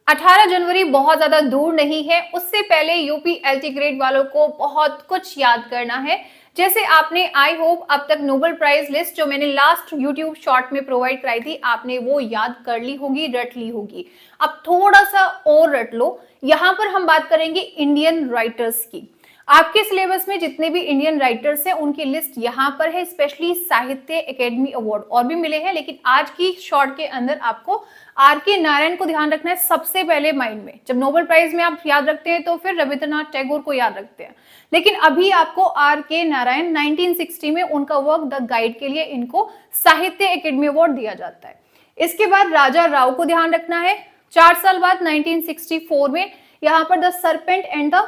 18 जनवरी बहुत ज्यादा दूर नहीं है, उससे पहले यूपी एलटी ग्रेड वालों को बहुत कुछ याद करना है। जैसे आपने आई होप अब तक नोबेल प्राइज लिस्ट जो मैंने लास्ट यूट्यूब शॉर्ट में प्रोवाइड कराई थी, आपने वो याद कर ली होगी, रट ली होगी। अब थोड़ा सा और रट लो। यहाँ पर हम बात करेंगे इंडियन राइटर्स की। आपके सिलेबस में जितने भी इंडियन राइटर्स हैं उनकी लिस्ट यहाँ पर है, स्पेशली साहित्य अकेडमी अवार्ड और भी मिले हैं, लेकिन आज की शॉर्ट के अंदर आपको आर के नारायण को ध्यान रखना है सबसे पहले माइंड में। जब नोबेल प्राइज में आप याद रखते हैं तो फिर रविंद्रनाथ टैगोर को याद रखते हैं, लेकिन अभी आपको आर के नारायण 1960 में उनका वर्क द गाइड के लिए इनको साहित्य अकेडमी अवार्ड दिया जाता है। इसके बाद राजा राव को ध्यान रखना है। 4 साल बाद 1964 में यहाँ पर the serpent and the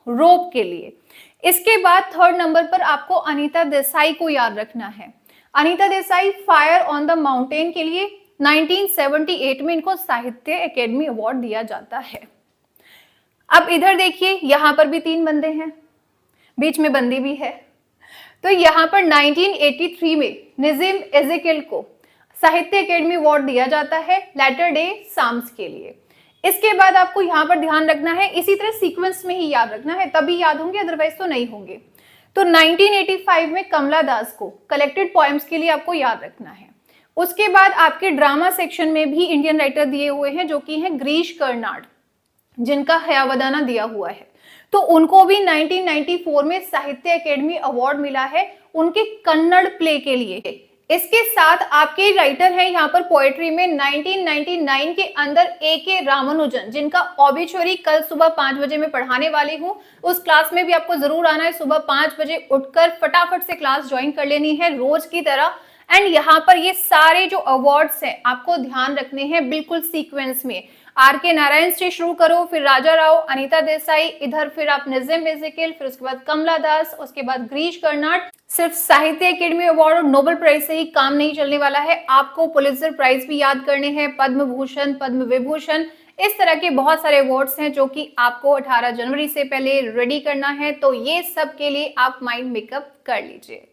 rope के लिए। इसके बाद 3rd नंबर पर आपको अनीता देसाई को याद रखना है। Anita Desai fire on the mountain के लिए 1978 में इनको साहित्य अकेडमी अवार्ड दिया जाता है। अब इधर देखिए, यहां पर भी 3 बंदे हैं, बीच में बंदी भी है। तो यहां पर 1983 में नजीम एजेकिल को साहित्य अकेडमी अवार्ड दिया जाता है लैटर डे साम्स के लिए। इसके बाद आपको यहाँ पर ध्यान रखना है, इसी तरह सीक्वेंस में ही याद रखना है, तभी याद होंगे, अदरवाइज तो नहीं होंगे। तो 1985 में कमला दास को कलेक्टेड पोएम्स के लिए आपको याद रखना है। उसके बाद आपके ड्रामा सेक्शन में भी इंडियन राइटर दिए हुए हैं, जो कि हैं गिरीश कर्नाड, जिनका हयावदाना दिया हुआ है। तो उनको भी 1994 में साहित्य अकेडमी अवार्ड मिला है उनके कन्नड़ प्ले के लिए। इसके साथ आपके राइटर हैं यहाँ पर पोएट्री में 1999 के अंदर ए.के. रामानुजन, जिनका ऑबिचुअरी कल सुबह 5 बजे मैं पढ़ाने वाली हूँ। उस क्लास में भी आपको जरूर आना है। सुबह 5 बजे उठकर फटाफट से क्लास ज्वाइन कर लेनी है रोज की तरह। एंड यहाँ पर ये सारे जो अवार्ड्स हैं आपको ध्यान रखने हैं बिल्कुल सीक्वेंस में। आर के नारायण से शुरू करो, फिर राजा राव, अनीता देसाई, इधर फिर आप नजीम एजेकिल, फिर उसके बाद कमला दास, उसके बाद गिरीश कर्नाड। सिर्फ साहित्य अकेडमी अवार्ड और नोबेल प्राइज से ही काम नहीं चलने वाला है, आपको पुलित्जर प्राइज भी याद करने हैं, पद्म भूषण, पद्म विभूषण, इस तरह के बहुत सारे अवार्ड्स हैं जो कि आपको 18 जनवरी से पहले रेडी करना है। तो ये सब के लिए आप माइंड मेकअप कर लीजिए।